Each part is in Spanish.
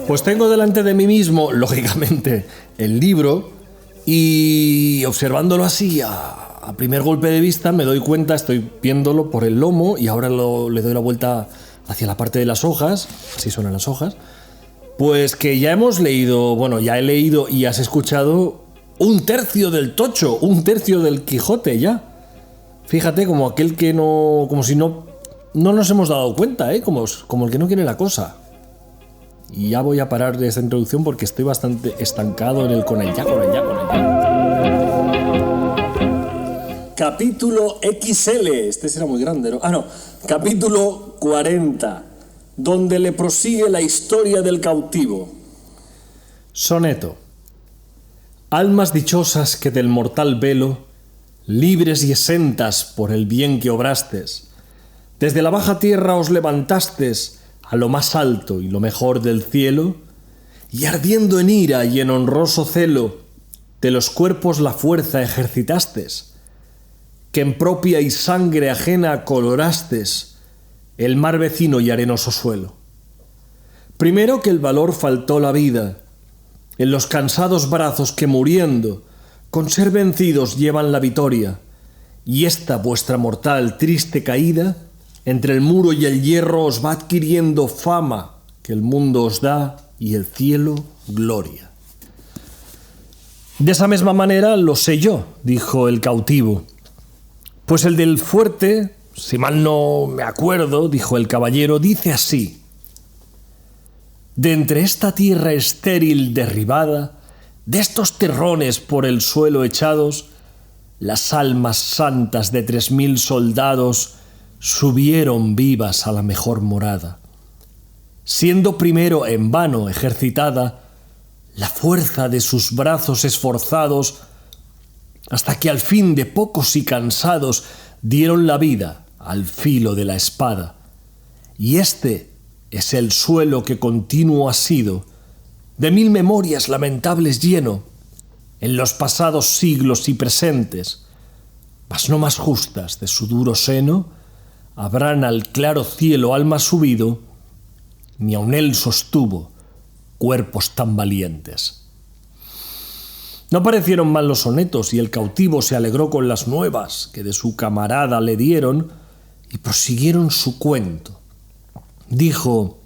Pues tengo delante de mí mismo, lógicamente, el libro y observándolo así a primer golpe de vista me doy cuenta, estoy viéndolo por el lomo y ahora le doy la vuelta hacia la parte de las hojas, así suenan las hojas, pues que ya hemos leído, bueno, ya he leído y has escuchado un tercio del Tocho, un tercio del Quijote ya. Fíjate, como aquel que no, como si no nos hemos dado cuenta, como el que no quiere la cosa. Y ya voy a parar de esta introducción porque estoy bastante estancado en el con el ya. Capítulo XL, este será muy grande, ¿no? Capítulo 40, donde le prosigue la historia del cautivo. Soneto. Almas dichosas que del mortal velo, libres y exentas por el bien que obrastes, desde la baja tierra os levantastes a lo más alto y lo mejor del cielo, y ardiendo en ira y en honroso celo, de los cuerpos la fuerza ejercitastes, que en propia y sangre ajena colorastes el mar vecino y arenoso suelo. Primero que el valor faltó la vida, en los cansados brazos que muriendo, con ser vencidos llevan la vitoria, y esta vuestra mortal triste caída, entre el muro y el hierro os va adquiriendo fama que el mundo os da y el cielo gloria. De esa misma manera lo sé yo, dijo el cautivo. Pues el del fuerte, si mal no me acuerdo, dijo el caballero, dice así: de entre esta tierra estéril derribada, de estos terrones por el suelo echados, las almas santas de 3000 soldados subieron vivas a la mejor morada, siendo primero en vano ejercitada la fuerza de sus brazos esforzados, hasta que al fin de pocos y cansados dieron la vida al filo de la espada. Y este es el suelo que continuo ha sido, de 1000 memorias lamentables lleno, en los pasados siglos y presentes, mas no más justas de su duro seno, habrán al claro cielo alma subido, ni aun él sostuvo cuerpos tan valientes. No parecieron mal los sonetos, y el cautivo se alegró con las nuevas que de su camarada le dieron, y prosiguieron su cuento. Dijo: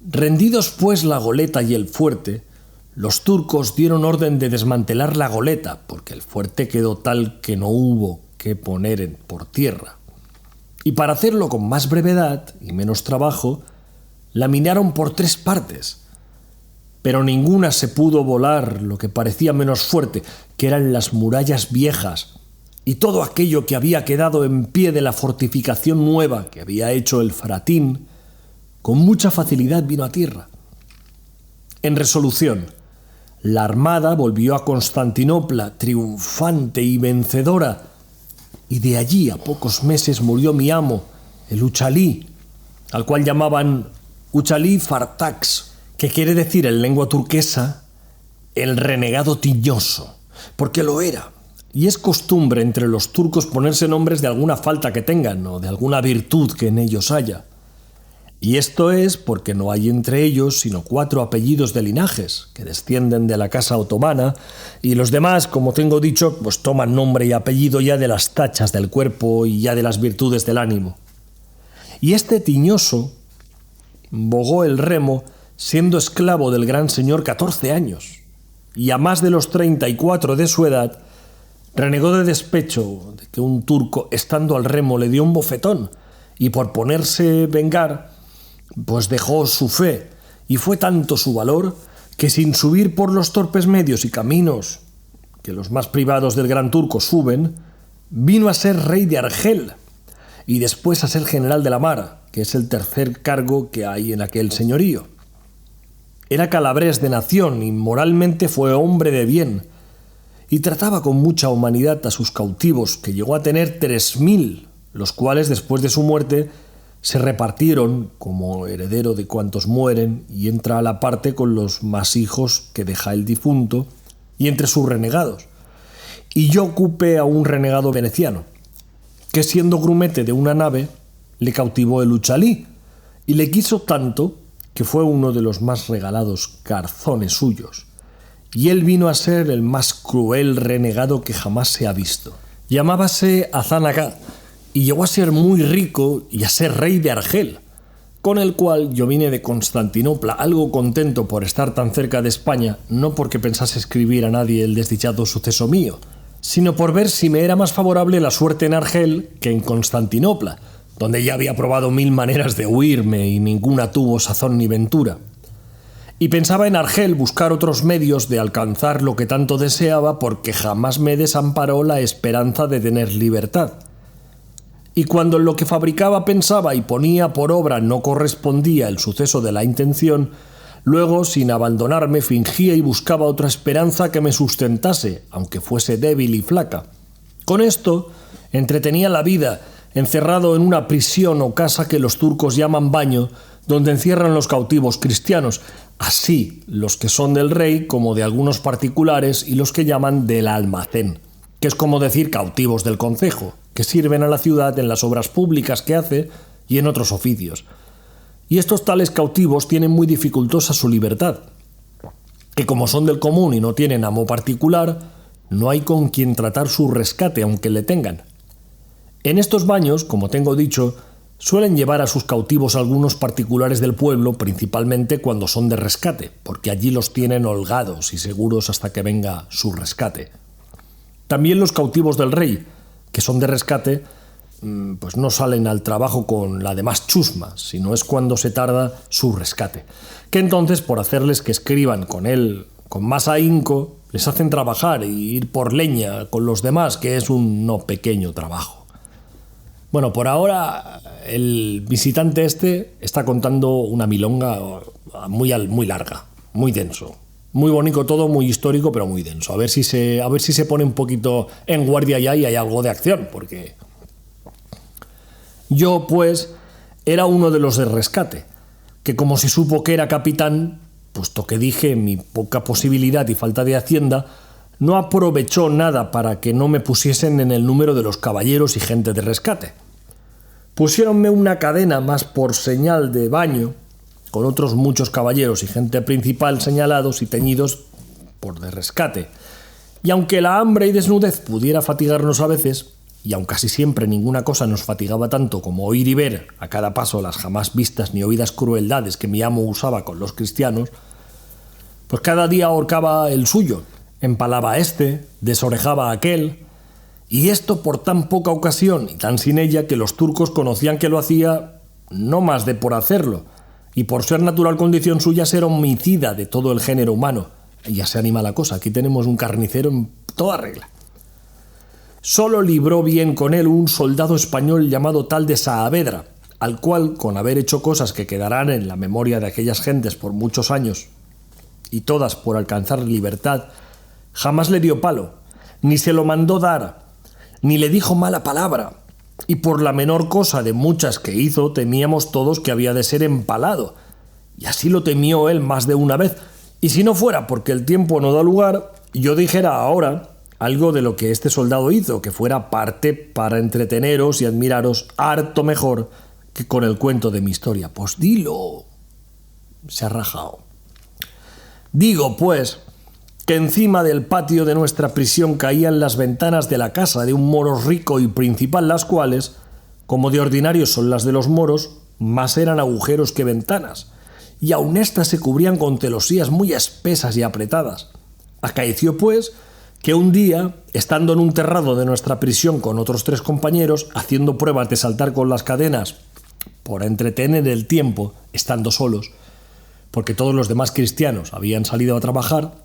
rendidos pues la goleta y el fuerte, los turcos dieron orden de desmantelar la goleta, porque el fuerte quedó tal que no hubo que poner por tierra. Y para hacerlo con más brevedad y menos trabajo, la minaron por 3 partes, pero ninguna se pudo volar lo que parecía menos fuerte, que eran las murallas viejas y todo aquello que había quedado en pie de la fortificación nueva que había hecho el Faratín, con mucha facilidad vino a tierra. En resolución, la armada volvió a Constantinopla triunfante y vencedora, y de allí a pocos meses murió mi amo, el Uchalí, al cual llamaban Uchalí Fartax, que quiere decir en lengua turquesa el renegado tiñoso, porque lo era, y es costumbre entre los turcos ponerse nombres de alguna falta que tengan o de alguna virtud que en ellos haya. Y esto es porque no hay entre ellos sino 4 apellidos de linajes que descienden de la casa otomana, y los demás, como tengo dicho, pues toman nombre y apellido ya de las tachas del cuerpo y ya de las virtudes del ánimo. Y este tiñoso bogó el remo siendo esclavo del gran señor 14 años, y a más de los 34 de su edad renegó de despecho de que un turco, estando al remo, le dio un bofetón, y por ponerse vengar, pues dejó su fe, y fue tanto su valor que sin subir por los torpes medios y caminos que los más privados del gran turco suben, vino a ser rey de Argel y después a ser general de la mar, que es el tercer cargo que hay en aquel señorío. Era calabrés de nación y moralmente fue hombre de bien, y trataba con mucha humanidad a sus cautivos, que llegó a tener 3000, los cuales después de su muerte se repartieron como heredero de cuantos mueren, y entra a la parte con los más hijos que deja el difunto y entre sus renegados. Y yo ocupé a un renegado veneciano, que siendo grumete de una nave le cautivó el uchalí y le quiso tanto que fue uno de los más regalados garzones suyos, y él vino a ser el más cruel renegado que jamás se ha visto. Llamábase Hazán Agá y llegó a ser muy rico y a ser rey de Argel, con el cual yo vine de Constantinopla algo contento por estar tan cerca de España, no porque pensase escribir a nadie el desdichado suceso mío, sino por ver si me era más favorable la suerte en Argel que en Constantinopla, donde ya había probado 1000 maneras de huirme y ninguna tuvo sazón ni ventura. Y pensaba en Argel buscar otros medios de alcanzar lo que tanto deseaba, porque jamás me desamparó la esperanza de tener libertad. Y cuando en lo que fabricaba pensaba y ponía por obra no correspondía el suceso de la intención, luego, sin abandonarme, fingía y buscaba otra esperanza que me sustentase, aunque fuese débil y flaca. Con esto entretenía la vida, encerrado en una prisión o casa que los turcos llaman baño, donde encierran los cautivos cristianos, así los que son del rey como de algunos particulares y los que llaman del almacén, que es como decir cautivos del concejo, que sirven a la ciudad en las obras públicas que hace y en otros oficios. Y estos tales cautivos tienen muy dificultosa su libertad, que como son del común y no tienen amo particular, no hay con quien tratar su rescate aunque le tengan. En estos baños, como tengo dicho, suelen llevar a sus cautivos algunos particulares del pueblo, principalmente cuando son de rescate, porque allí los tienen holgados y seguros hasta que venga su rescate. También los cautivos del rey, que son de rescate, pues no salen al trabajo con la demás chusma, sino es cuando se tarda su rescate, que entonces, por hacerles que escriban con él con más ahínco, les hacen trabajar y ir por leña con los demás, que es un no pequeño trabajo. Bueno, por ahora el visitante este está contando una milonga muy larga, muy denso. Muy bonito todo, muy histórico, pero muy denso. A ver si se pone un poquito en guardia ya y hay algo de acción, porque yo, pues, era uno de los de rescate, que como se supo que era capitán, puesto que dije mi poca posibilidad y falta de hacienda, no aprovechó nada para que no me pusiesen en el número de los caballeros y gente de rescate. Pusiéronme una cadena más por señal de baño, con otros muchos caballeros y gente principal señalados y teñidos por de rescate. Y aunque la hambre y desnudez pudiera fatigarnos a veces, y aun casi siempre ninguna cosa nos fatigaba tanto como oír y ver a cada paso las jamás vistas ni oídas crueldades que mi amo usaba con los cristianos, pues cada día ahorcaba el suyo, empalaba a este, desorejaba a aquel, y esto por tan poca ocasión y tan sin ella que los turcos conocían que lo hacía no más de por hacerlo, y por ser natural condición suya ser homicida de todo el género humano. Y ya se anima la cosa, aquí tenemos un carnicero en toda regla. Solo libró bien con él un soldado español llamado tal de Saavedra, al cual, con haber hecho cosas que quedarán en la memoria de aquellas gentes por muchos años, y todas por alcanzar libertad, jamás le dio palo, ni se lo mandó dar, ni le dijo mala palabra, y por la menor cosa de muchas que hizo temíamos todos que había de ser empalado, y así lo temió él más de una vez, y si no fuera porque el tiempo no da lugar, yo dijera ahora algo de lo que este soldado hizo, que fuera parte para entreteneros y admiraros harto mejor que con el cuento de mi historia. Pues dilo. Se ha rajado. Digo, pues, que encima del patio de nuestra prisión caían las ventanas de la casa de un moro rico y principal, las cuales, como de ordinario son las de los moros, más eran agujeros que ventanas, y aun éstas se cubrían con celosías muy espesas y apretadas. Acaeció, pues, que un día, estando en un terrado de nuestra prisión con otros 3 compañeros, haciendo pruebas de saltar con las cadenas por entretener el tiempo, estando solos, porque todos los demás cristianos habían salido a trabajar,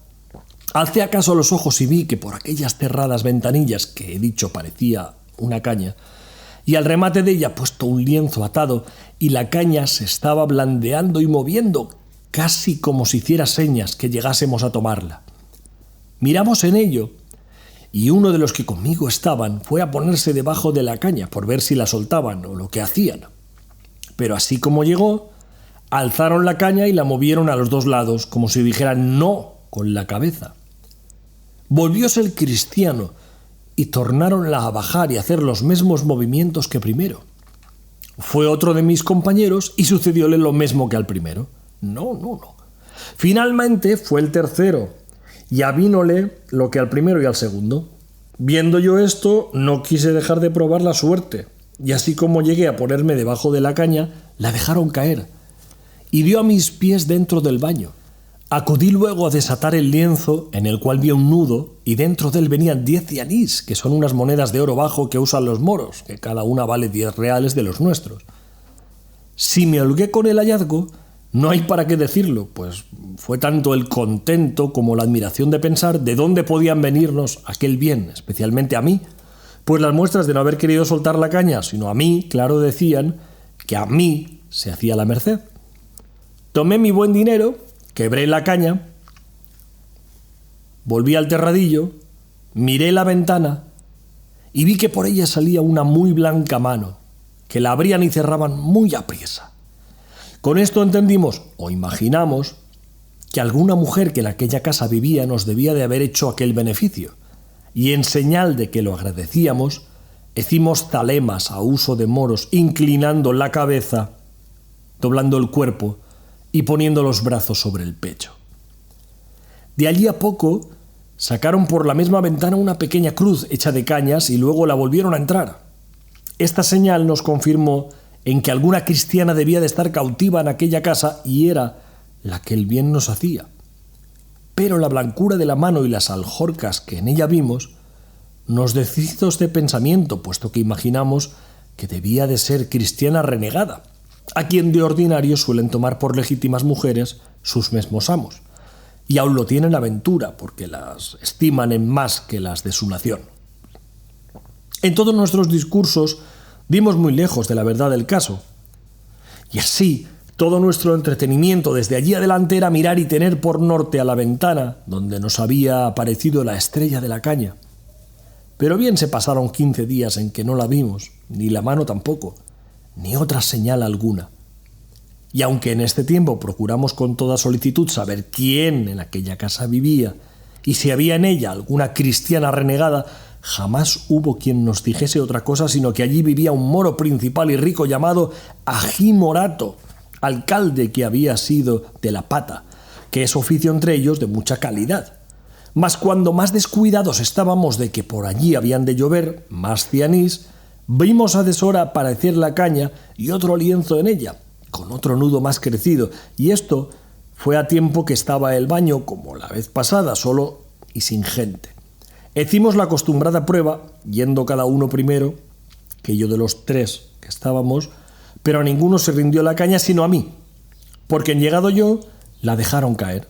alcé acaso los ojos y vi que por aquellas cerradas ventanillas que he dicho parecía una caña, y al remate de ella puesto un lienzo atado, y la caña se estaba blandeando y moviendo, casi como si hiciera señas que llegásemos a tomarla. Miramos en ello, y uno de los que conmigo estaban fue a ponerse debajo de la caña por ver si la soltaban o lo que hacían. Pero así como llegó, alzaron la caña y la movieron a los 2 lados, como si dijeran no con la cabeza. Volvióse el cristiano y tornáronla a bajar y hacer los mismos movimientos que primero. Fue otro de mis compañeros y sucedióle lo mismo que al primero. No. Finalmente fue el tercero, y avínole lo que al primero y al segundo. Viendo yo esto, no quise dejar de probar la suerte, y así como llegué a ponerme debajo de la caña, la dejaron caer, y dio a mis pies dentro del baño. Acudí luego a desatar el lienzo, en el cual vi un nudo, y dentro de él venían 10 cianís, que son unas monedas de oro bajo que usan los moros, que cada una vale 10 reales de los nuestros. Si me holgué con el hallazgo, no hay para qué decirlo, pues fue tanto el contento como la admiración de pensar de dónde podían venirnos aquel bien, especialmente a mí, pues las muestras de no haber querido soltar la caña, sino a mí, claro, decían que a mí se hacía la merced. Tomé mi buen dinero, quebré la caña, volví al terradillo, miré la ventana y vi que por ella salía una muy blanca mano, que la abrían y cerraban muy apriesa. Con esto entendimos, o imaginamos, que alguna mujer que en aquella casa vivía nos debía de haber hecho aquel beneficio, y en señal de que lo agradecíamos, hicimos zalemas a uso de moros, inclinando la cabeza, doblando el cuerpo y poniendo los brazos sobre el pecho. De allí a poco sacaron por la misma ventana una pequeña cruz hecha de cañas y luego la volvieron a entrar. Esta señal nos confirmó en que alguna cristiana debía de estar cautiva en aquella casa y era la que el bien nos hacía. Pero la blancura de la mano y las aljorcas que en ella vimos nos deshizo este pensamiento, puesto que imaginamos que debía de ser cristiana renegada, a quien de ordinario suelen tomar por legítimas mujeres sus mismos amos, y aún lo tienen a ventura, porque las estiman en más que las de su nación. En todos nuestros discursos dimos muy lejos de la verdad del caso, y así todo nuestro entretenimiento desde allí adelante era mirar y tener por norte a la ventana donde nos había aparecido la estrella de la caña. Pero bien se pasaron 15 días en que no la vimos, ni la mano tampoco, ni otra señal alguna. Y aunque en este tiempo procuramos con toda solicitud saber quién en aquella casa vivía y si había en ella alguna cristiana renegada, jamás hubo quien nos dijese otra cosa, sino que allí vivía un moro principal y rico llamado Ají Morato, alcalde que había sido de La Pata, que es oficio entre ellos de mucha calidad. Mas cuando más descuidados estábamos de que por allí habían de llover más cianís, vimos a deshora aparecer la caña y otro lienzo en ella, con otro nudo más crecido, y esto fue a tiempo que estaba el baño como la vez pasada, solo y sin gente. Hicimos la acostumbrada prueba, yendo cada uno primero, que yo de los 3 que estábamos, pero a ninguno se rindió la caña sino a mí, porque en llegado yo la dejaron caer.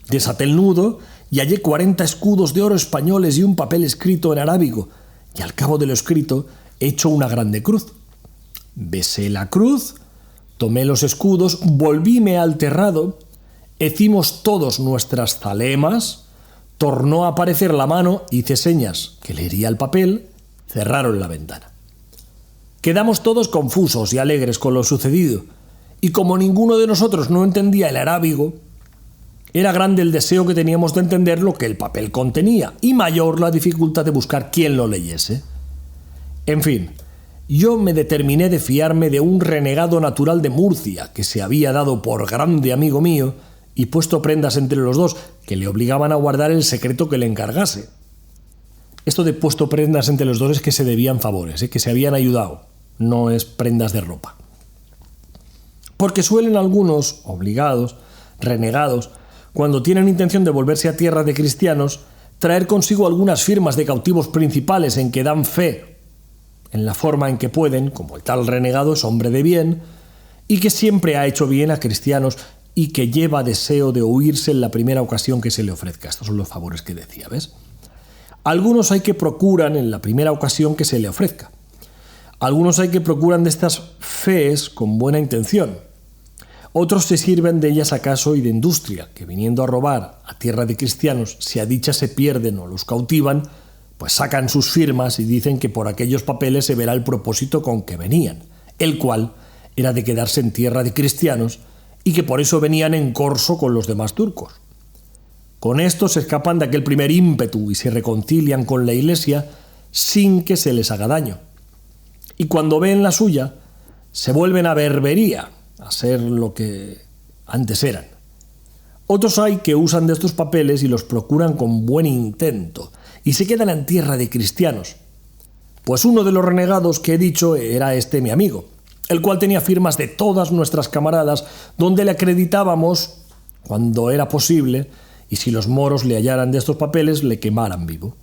Desaté el nudo y hallé 40 escudos de oro españoles y un papel escrito en arábigo, y al cabo de lo escrito hecho una grande cruz. Besé la cruz, tomé los escudos, volvíme al terrado, hicimos todos nuestras zalemas, tornó a aparecer la mano, hice señas que leería el papel, cerraron la ventana. Quedamos todos confusos y alegres con lo sucedido, y como ninguno de nosotros no entendía el arábigo, era grande el deseo que teníamos de entender lo que el papel contenía, y mayor la dificultad de buscar quién lo leyese. En fin, yo me determiné de fiarme de un renegado natural de Murcia, que se había dado por grande amigo mío, y puesto prendas entre los dos que le obligaban a guardar el secreto que le encargase. Esto de puesto prendas entre los dos es que se debían favores, que se habían ayudado, no es prendas de ropa. Porque suelen algunos, obligados, renegados, cuando tienen intención de volverse a tierra de cristianos, traer consigo algunas firmas de cautivos principales en que dan fe, en la forma en que pueden, como el tal renegado es hombre de bien, y que siempre ha hecho bien a cristianos, y que lleva deseo de huirse en la primera ocasión que se le ofrezca. Estos son los favores que decía, ¿ves? Algunos hay que procuran en la primera ocasión que se le ofrezca. Algunos hay que procuran de estas fees con buena intención. Otros se sirven de ellas acaso y de industria, que viniendo a robar a tierra de cristianos, si a dicha se pierden o los cautivan, pues sacan sus firmas y dicen que por aquellos papeles se verá el propósito con que venían, el cual era de quedarse en tierra de cristianos, y que por eso venían en corso con los demás turcos. Con esto se escapan de aquel primer ímpetu y se reconcilian con la Iglesia sin que se les haga daño. Y cuando ven la suya, se vuelven a berbería, a ser lo que antes eran. Otros hay que usan de estos papeles y los procuran con buen intento, y se quedan en tierra de cristianos. Pues uno de los renegados que he dicho era mi amigo, el cual tenía firmas de todas nuestras camaradas, donde le acreditábamos cuando era posible, y si los moros le hallaran de estos papeles, le quemaran vivo.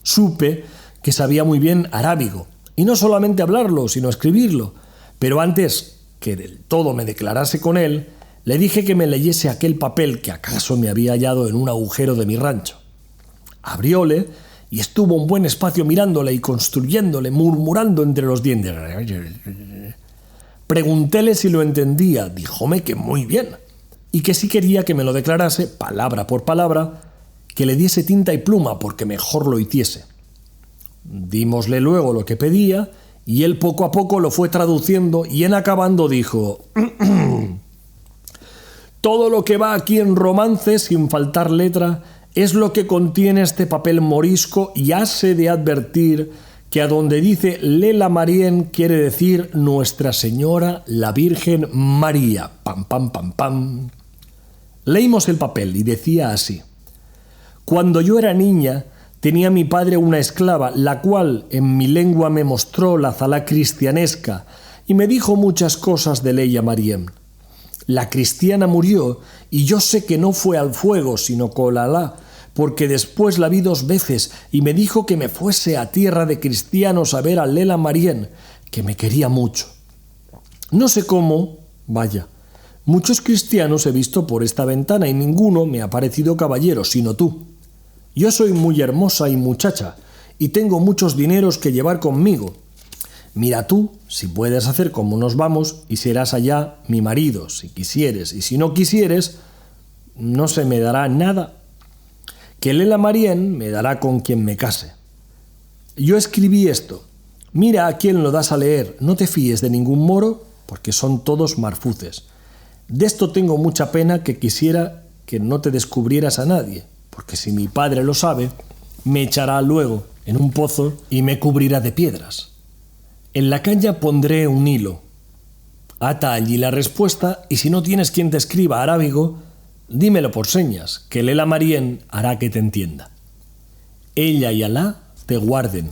Supe que sabía muy bien arábigo, y no solamente hablarlo, sino escribirlo, pero antes que del todo me declarase con él, le dije que me leyese aquel papel que acaso me había hallado en un agujero de mi rancho. Abrióle y estuvo un buen espacio mirándole y construyéndole, murmurando entre los dientes. Preguntéle si lo entendía, díjome que muy bien, y que si quería que me lo declarase, palabra por palabra, que le diese tinta y pluma porque mejor lo hiciese. Dímosle luego lo que pedía, y él poco a poco lo fue traduciendo, y en acabando dijo: todo lo que va aquí en romance, sin faltar letra, es lo que contiene este papel morisco, y hase de advertir que a donde dice Lela Marien quiere decir Nuestra Señora la Virgen María. Pam, pam, pam, pam. Leímos el papel y decía así: cuando yo era niña, tenía mi padre una esclava, la cual en mi lengua me mostró la zalá cristianesca y me dijo muchas cosas de Lela Marien. La cristiana murió y yo sé que no fue al fuego, sino con Alá, porque después la vi 2 veces y me dijo que me fuese a tierra de cristianos a ver a Lela Marien, que me quería mucho. No sé cómo, vaya, muchos cristianos he visto por esta ventana y ninguno me ha parecido caballero, sino tú. Yo soy muy hermosa y muchacha, y tengo muchos dineros que llevar conmigo. Mira tú, si puedes hacer como nos vamos, y serás allá mi marido, si quisieres, y si no quisieres, no se me dará nada. Que Lela Marien me dará con quien me case. Yo escribí esto. Mira a quién lo das a leer, no te fíes de ningún moro, porque son todos marfuces. De esto tengo mucha pena, que quisiera que no te descubrieras a nadie, porque si mi padre lo sabe, me echará luego en un pozo y me cubrirá de piedras. En la caña pondré un hilo. Ata allí la respuesta, y si no tienes quien te escriba arábigo, dímelo por señas, que Lela Marien hará que te entienda. Ella y Alá te guarden,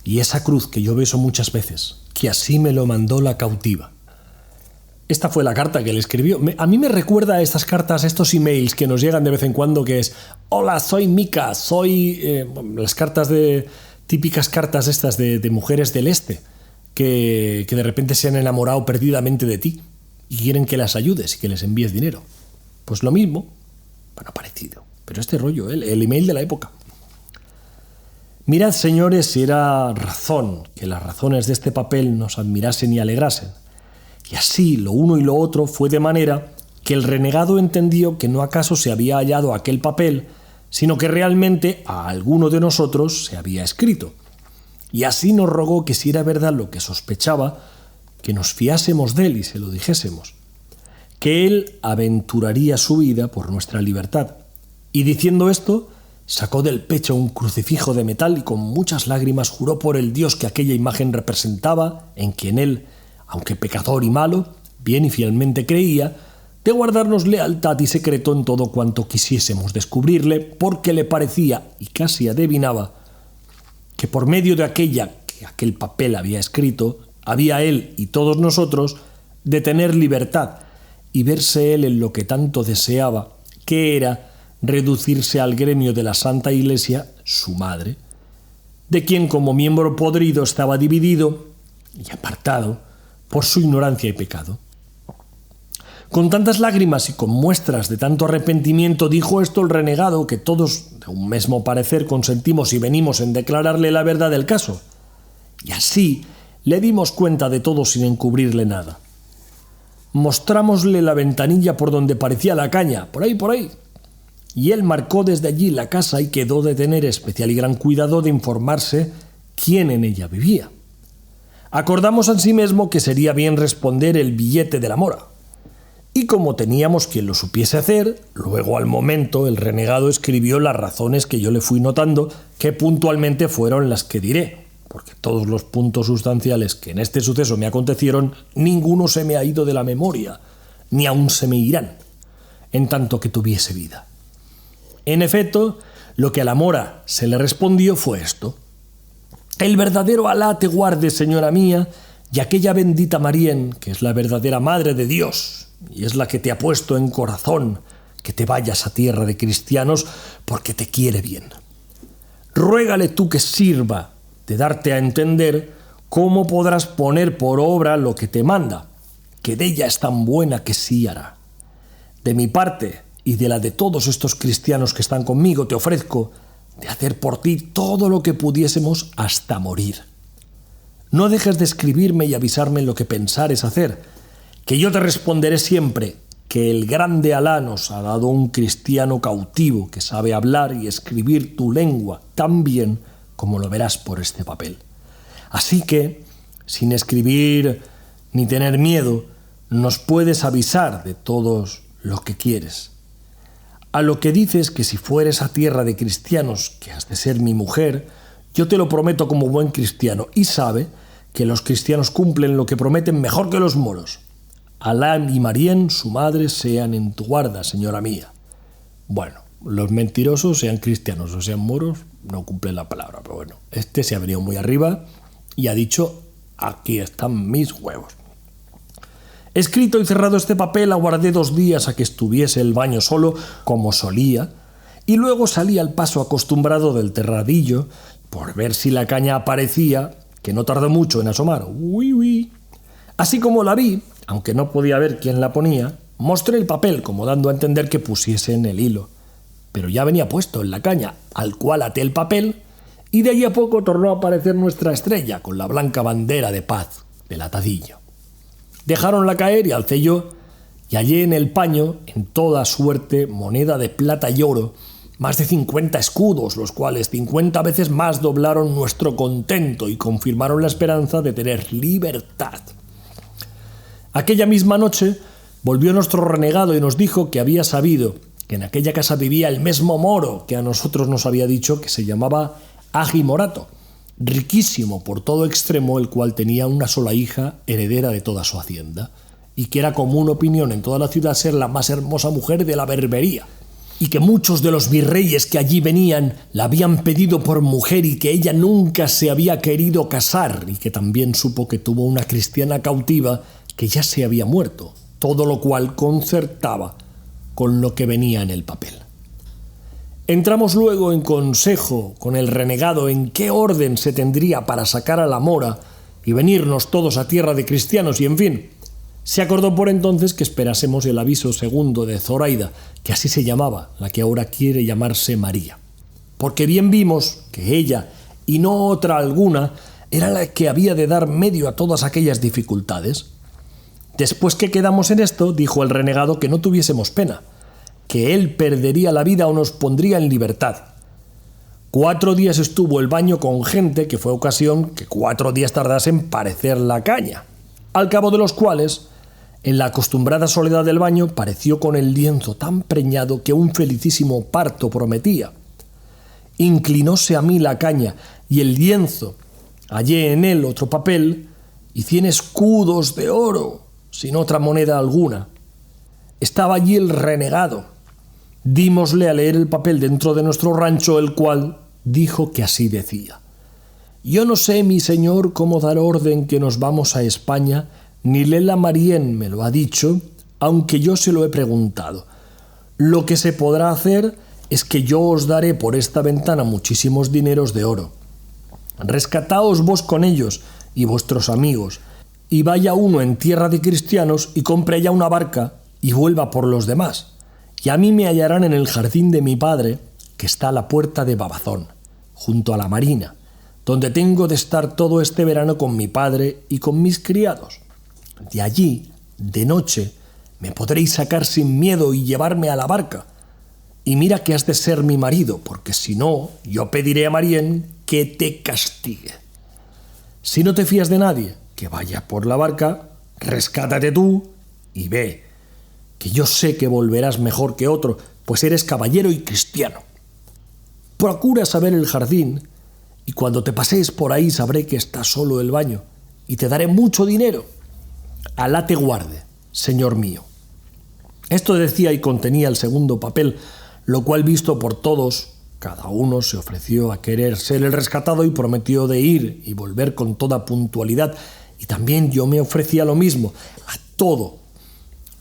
y esa cruz que yo beso muchas veces, que así me lo mandó la cautiva. Esta fue la carta que le escribió. A mí me recuerda a estas cartas, estos emails que nos llegan de vez en cuando, que es: hola, soy Mika, soy... las cartas típicas cartas estas de mujeres del este, que de repente se han enamorado perdidamente de ti y quieren que las ayudes y que les envíes dinero. Pues lo mismo, bueno, parecido, pero este rollo, el email de la época. Mirad, señores, si era razón que las razones de este papel nos admirasen y alegrasen. Y así lo uno y lo otro fue de manera que el renegado entendió que no acaso se había hallado aquel papel, sino que realmente a alguno de nosotros se había escrito. Y así nos rogó que si era verdad lo que sospechaba, que nos fiásemos de él y se lo dijésemos, que él aventuraría su vida por nuestra libertad. Y diciendo esto, sacó del pecho un crucifijo de metal y con muchas lágrimas juró por el Dios que aquella imagen representaba, en quien él, aunque pecador y malo, bien y fielmente creía, de guardarnos lealtad y secreto en todo cuanto quisiésemos descubrirle, porque le parecía, y casi adivinaba, que por medio de aquel papel había escrito, había él y todos nosotros de tener libertad y verse él en lo que tanto deseaba, que era reducirse al gremio de la Santa Iglesia, su madre, de quien como miembro podrido estaba dividido y apartado por su ignorancia y pecado. Con tantas lágrimas y con muestras de tanto arrepentimiento dijo esto el renegado, que todos de un mismo parecer consentimos y venimos en declararle la verdad del caso. Y así le dimos cuenta de todo sin encubrirle nada. Mostrámosle la ventanilla por donde parecía la caña, por ahí, y él marcó desde allí la casa y quedó de tener especial y gran cuidado de informarse quién en ella vivía. Acordamos ansimesmo que sería bien responder el billete de la mora. Y como teníamos quien lo supiese hacer, luego al momento el renegado escribió las razones que yo le fui notando, que puntualmente fueron las que diré, porque todos los puntos sustanciales que en este suceso me acontecieron, ninguno se me ha ido de la memoria, ni aún se me irán, en tanto que tuviese vida. En efecto, lo que a la mora se le respondió fue esto: el verdadero Alá te guarde, señora mía, y aquella bendita Marién, que es la verdadera Madre de Dios, y es la que te ha puesto en corazón que te vayas a tierra de cristianos porque te quiere bien. Ruégale tú que sirva de darte a entender cómo podrás poner por obra lo que te manda, que de ella es tan buena que sí hará. De mi parte y de la de todos estos cristianos que están conmigo, te ofrezco de hacer por ti todo lo que pudiésemos hasta morir. No dejes de escribirme y avisarme lo que pensares hacer, que yo te responderé siempre que el grande Alá nos ha dado un cristiano cautivo que sabe hablar y escribir tu lengua tan bien como lo verás por este papel. Así que, sin escribir ni tener miedo, nos puedes avisar de todos lo que quieres. A lo que dices que si fueres a tierra de cristianos, que has de ser mi mujer, yo te lo prometo como buen cristiano, y sabe que los cristianos cumplen lo que prometen mejor que los moros. Alá y Marién, su madre, sean en tu guarda, señora mía. Bueno, los mentirosos, sean cristianos o sean moros, no cumplen la palabra, pero bueno, este se ha venido muy arriba y ha dicho: aquí están mis huevos. Escrito y cerrado este papel, aguardé 2 días a que estuviese el baño solo, como solía, y luego salí al paso acostumbrado del terradillo por ver si la caña aparecía, que no tardó mucho en asomar. Uy, uy. Así como la vi, aunque no podía ver quién la ponía, mostré el papel como dando a entender que pusiese en el hilo. Pero ya venía puesto en la caña, al cual até el papel, y de allí a poco tornó a aparecer nuestra estrella con la blanca bandera de paz del atadillo. Dejáronla caer y alcé yo, y hallé en el paño, en toda suerte, moneda de plata y oro, más de 50 escudos, los cuales 50 veces más doblaron nuestro contento y confirmaron la esperanza de tener libertad. Aquella misma noche volvió nuestro renegado y nos dijo que había sabido que en aquella casa vivía el mismo moro que a nosotros nos había dicho, que se llamaba Agi Morato, riquísimo por todo extremo, el cual tenía una sola hija heredera de toda su hacienda, y que era común opinión en toda la ciudad ser la más hermosa mujer de la berbería, y que muchos de los virreyes que allí venían la habían pedido por mujer y que ella nunca se había querido casar, y que también supo que tuvo una cristiana cautiva que ya se había muerto, todo lo cual concertaba con lo que venía en el papel. Entramos luego en consejo con el renegado en qué orden se tendría para sacar a la mora y venirnos todos a tierra de cristianos, y en fin, se acordó por entonces que esperásemos el aviso segundo de Zoraida, que así se llamaba, la que ahora quiere llamarse María, porque bien vimos que ella, y no otra alguna, era la que había de dar medio a todas aquellas dificultades. Después que quedamos en esto, dijo el renegado que no tuviésemos pena, que él perdería la vida o nos pondría en libertad. 4 días estuvo el baño con gente, que fue ocasión que 4 días tardase en parecer la caña, al cabo de los cuales, en la acostumbrada soledad del baño, pareció con el lienzo tan preñado que un felicísimo parto prometía. Inclinóse a mí la caña y el lienzo, hallé en él otro papel y 100 escudos de oro, sin otra moneda alguna. Estaba allí el renegado. Dímosle a leer el papel dentro de nuestro rancho, el cual dijo que así decía: yo no sé, mi señor, cómo dar orden que nos vamos a España, ni Lela Marién me lo ha dicho, aunque yo se lo he preguntado. Lo que se podrá hacer es que yo os daré por esta ventana muchísimos dineros de oro. Rescataos vos con ellos y vuestros amigos, y vaya uno en tierra de cristianos y compre allá una barca y vuelva por los demás. Y a mí me hallarán en el jardín de mi padre, que está a la puerta de Babazón, junto a la marina, donde tengo de estar todo este verano con mi padre y con mis criados. De allí, de noche, me podréis sacar sin miedo y llevarme a la barca. Y mira que has de ser mi marido, porque si no, yo pediré a Marién que te castigue. Si no te fías de nadie, que vaya por la barca, rescátate tú y ve. que yo sé que volverás mejor que otro, pues eres caballero y cristiano. Procura saber el jardín, y cuando te pasees por ahí sabré que está solo el baño, y te daré mucho dinero. Alá te guarde, señor mío». Esto decía y contenía el segundo papel, lo cual, visto por todos, cada uno se ofreció a querer ser el rescatado y prometió de ir y volver con toda puntualidad, y también yo me ofrecía lo mismo, a todo,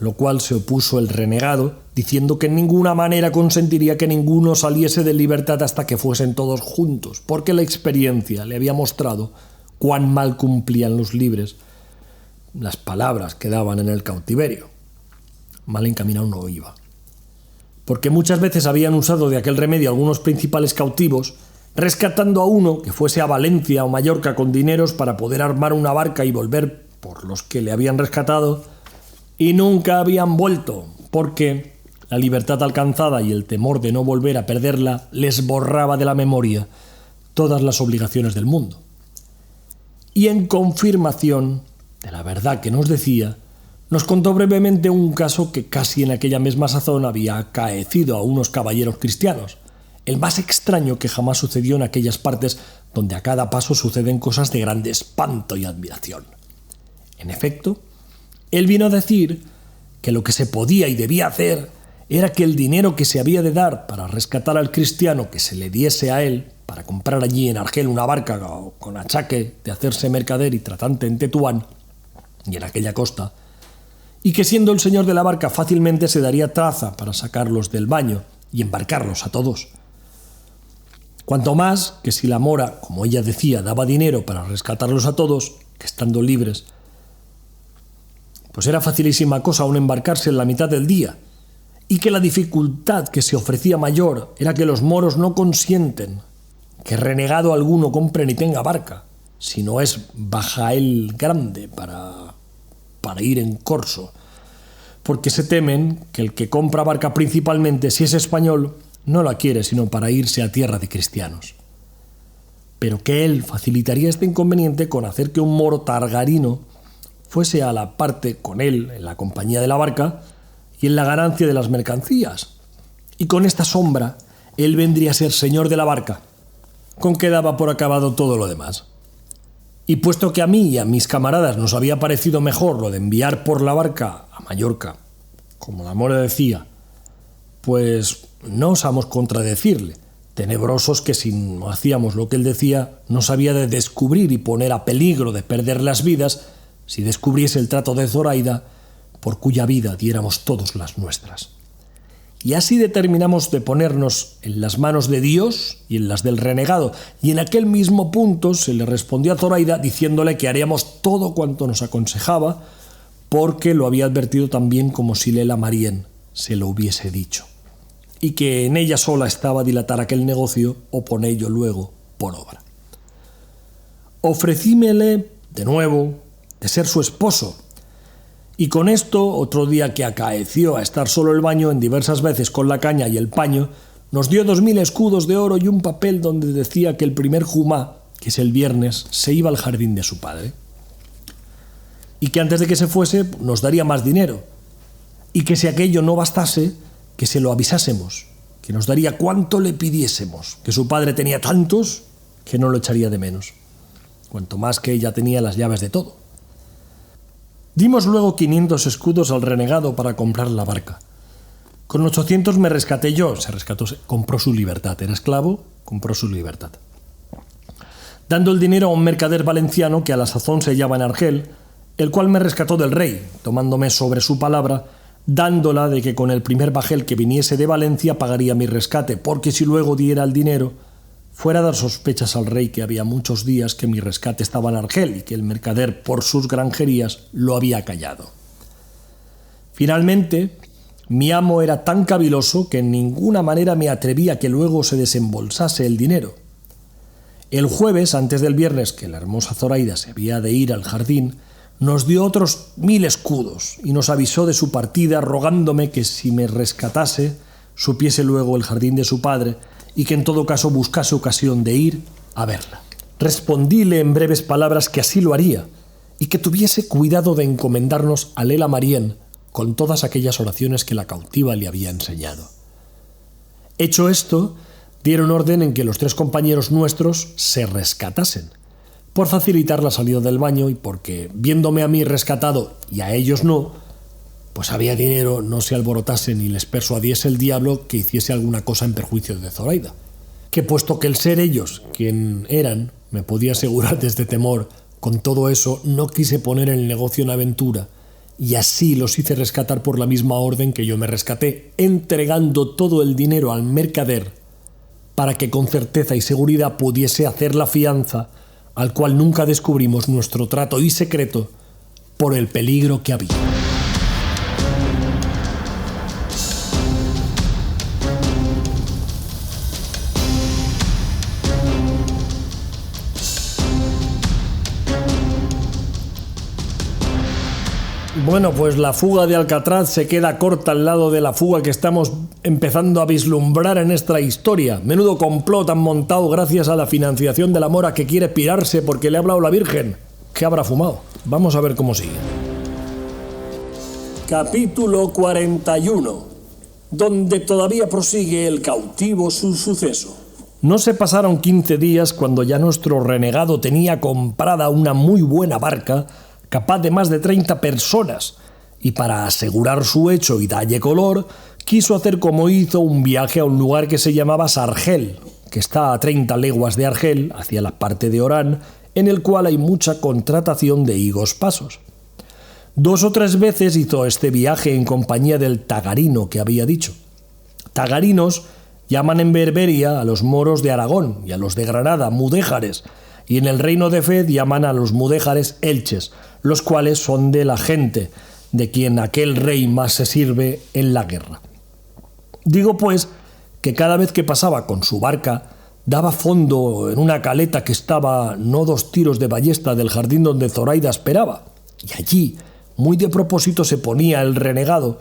lo cual se opuso el renegado, diciendo que en ninguna manera consentiría que ninguno saliese de libertad hasta que fuesen todos juntos, porque la experiencia le había mostrado cuán mal cumplían los libres las palabras que daban en el cautiverio. Mal encaminado no iba, porque muchas veces habían usado de aquel remedio algunos principales cautivos, rescatando a uno que fuese a Valencia o Mallorca con dineros para poder armar una barca y volver por los que le habían rescatado, y nunca habían vuelto, porque la libertad alcanzada y el temor de no volver a perderla les borraba de la memoria todas las obligaciones del mundo. Y en confirmación de la verdad que nos decía, nos contó brevemente un caso que casi en aquella misma sazón había acaecido a unos caballeros cristianos, el más extraño que jamás sucedió en aquellas partes donde a cada paso suceden cosas de grande espanto y admiración. En efecto, él vino a decir que lo que se podía y debía hacer era que el dinero que se había de dar para rescatar al cristiano que se le diese a él para comprar allí en Argel una barca con achaque de hacerse mercader y tratante en Tetuán y en aquella costa, y que siendo el señor de la barca fácilmente se daría traza para sacarlos del baño y embarcarlos a todos. Cuanto más que si la mora, como ella decía, daba dinero para rescatarlos a todos, que estando libres, pues era facilísima cosa aún embarcarse en la mitad del día, y que la dificultad que se ofrecía mayor era que los moros no consienten que renegado alguno compre ni tenga barca, sino es bajael grande para ir en corso, porque se temen que el que compra barca principalmente, si es español, no la quiere sino para irse a tierra de cristianos. Pero que él facilitaría este inconveniente con hacer que un moro targarino fuese a la parte con él en la compañía de la barca y en la ganancia de las mercancías, y con esta sombra él vendría a ser señor de la barca, con que daba por acabado todo lo demás. Y puesto que a mí y a mis camaradas nos había parecido mejor lo de enviar por la barca a Mallorca, como la mora decía, pues no osamos contradecirle, tenebrosos que si no hacíamos lo que él decía, nos había de descubrir y poner a peligro de perder las vidas si descubriese el trato de Zoraida, por cuya vida diéramos todos las nuestras. Y así determinamos de ponernos en las manos de Dios y en las del renegado, y en aquel mismo punto se le respondió a Zoraida diciéndole que haríamos todo cuanto nos aconsejaba, porque lo había advertido también como si Lela Marién se lo hubiese dicho, y que en ella sola estaba a dilatar aquel negocio o ponello luego por obra. Ofrecímele de nuevo de ser su esposo, y con esto, otro día que acaeció a estar solo el baño en diversas veces con la caña y el paño, nos dio 2000 escudos de oro y un papel donde decía que el primer jumá, que es el viernes, se iba al jardín de su padre, y que antes de que se fuese nos daría más dinero, y que si aquello no bastase, que se lo avisásemos, que nos daría cuanto le pidiésemos, que su padre tenía tantos que no lo echaría de menos, cuanto más que ella tenía las llaves de todo. Dimos luego 500 escudos al renegado para comprar la barca. Con 800 me rescaté yo, compró su libertad, era esclavo, compró su libertad. Dando el dinero a un mercader valenciano que a la sazón se hallaba en Argel, el cual me rescató del rey, tomándome sobre su palabra, dándola de que con el primer bajel que viniese de Valencia pagaría mi rescate, porque si luego diera el dinero, fuera a dar sospechas al rey que había muchos días que mi rescate estaba en Argel y que el mercader, por sus granjerías, lo había callado. Finalmente, mi amo era tan caviloso que en ninguna manera me atrevía que luego se desembolsase el dinero. El jueves, antes del viernes, que la hermosa Zoraida se había de ir al jardín, nos dio otros 1000 escudos y nos avisó de su partida, rogándome que si me rescatase, supiese luego el jardín de su padre, y que en todo caso buscase ocasión de ir a verla. Respondíle en breves palabras que así lo haría, y que tuviese cuidado de encomendarnos a Lela Marién con todas aquellas oraciones que la cautiva le había enseñado. Hecho esto, dieron orden en que los 3 compañeros nuestros se rescatasen, por facilitar la salida del baño y porque, viéndome a mí rescatado y a ellos no, pues había dinero, no se alborotasen y les persuadiese el diablo que hiciese alguna cosa en perjuicio de Zoraida, que puesto que el ser ellos quien eran me podía asegurar desde temor, con todo eso no quise poner el negocio en aventura y así los hice rescatar por la misma orden que yo me rescaté, entregando todo el dinero al mercader para que con certeza y seguridad pudiese hacer la fianza, al cual nunca descubrimos nuestro trato y secreto por el peligro que había. Bueno, pues la fuga de Alcatraz se queda corta al lado de la fuga que estamos empezando a vislumbrar en esta historia. Menudo complot han montado gracias a la financiación de la mora que quiere pirarse porque le ha hablado la Virgen. ¿Qué habrá fumado? Vamos a ver cómo sigue. Capítulo 41, donde todavía prosigue el cautivo su suceso. No se pasaron 15 días cuando ya nuestro renegado tenía comprada una muy buena barca capaz de más de 30 personas, y para asegurar su hecho y dalle color, quiso hacer como hizo un viaje a un lugar que se llamaba Sargel, que está a 30 leguas de Argel, hacia la parte de Orán, en el cual hay mucha contratación de higos pasos. 2 o 3 veces hizo este viaje en compañía del tagarino que había dicho. Tagarinos llaman en Berberia a los moros de Aragón y a los de Granada mudéjares, y en el reino de Fez llaman a los mudéjares elches, los cuales son de la gente de quien aquel rey más se sirve en la guerra. Digo pues que cada vez que pasaba con su barca daba fondo en una caleta que estaba no 2 tiros de ballesta del jardín donde Zoraida esperaba, y allí muy de propósito se ponía el renegado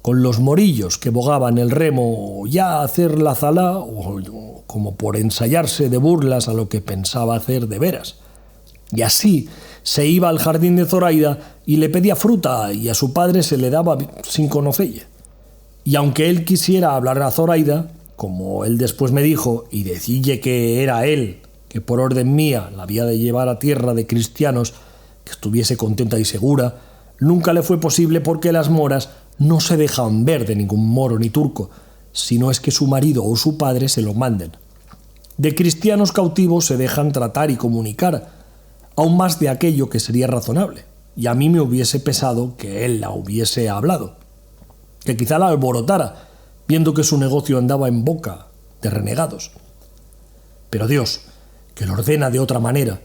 con los morillos que bogaban el remo ya a hacer la zalá o como por ensayarse de burlas a lo que pensaba hacer de veras. Y así se iba al jardín de Zoraida y le pedía fruta y a su padre se le daba sin conocelle. Y aunque él quisiera hablar a Zoraida, como él después me dijo, y decille que era él, que por orden mía la había de llevar a tierra de cristianos, que estuviese contenta y segura, nunca le fue posible porque las moras no se dejan ver de ningún moro ni turco, si no es que su marido o su padre se lo manden. De cristianos cautivos se dejan tratar y comunicar, aún más de aquello que sería razonable, y a mí me hubiese pesado que él la hubiese hablado, que quizá la alborotara, viendo que su negocio andaba en boca de renegados. Pero Dios, que lo ordena de otra manera,